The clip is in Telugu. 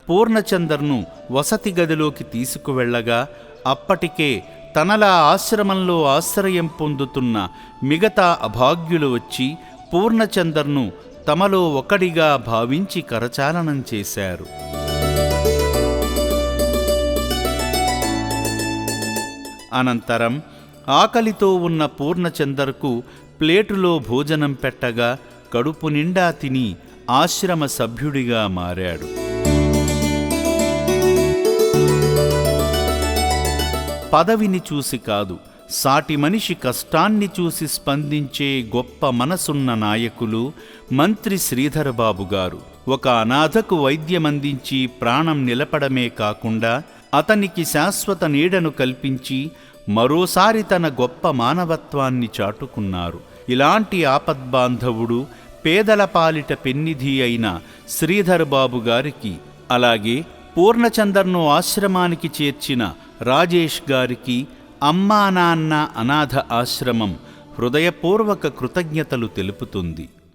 పూర్ణచందర్ను వసతి గదిలోకి తీసుకువెళ్లగా అప్పటికే తనలా ఆశ్రమంలో ఆశ్రయం పొందుతున్న మిగతా అభాగ్యులు వచ్చి పూర్ణచందర్ను తమలో ఒకడిగా భావించి కరచాలనం చేశారు. అనంతరం ఆకలితో ఉన్న పూర్ణచందర్కు ప్లేటులో భోజనం పెట్టగా కడుపు నిండా తిని ఆశ్రమ సభ్యుడిగా మారాడు. పదవిని చూసి కాదు, సాటి మనిషి కష్టాన్ని చూసి స్పందించే గొప్ప మనసున్న నాయకులు మంత్రి శ్రీధరబాబు గారు. ఒక అనాథకు వైద్యమందించి ప్రాణం నిలపడమే కాకుండా అతనికి శాశ్వత నీడను కల్పించి మరోసారి తన గొప్ప మానవత్వాన్ని చాటుకున్నారు. ఇలాంటి ఆపద్బాంధవుడు, పేదల పాలిట పెన్నిధి అయిన శ్రీధరబాబు గారికి, అలాగే పూర్ణచందర్ను ఆశ్రమానికి చేర్చిన రాజేష్ గారికి అమ్మా నాన్న అనాథ ఆశ్రమం హృదయపూర్వక కృతజ్ఞతలు తెలుపుతుంది.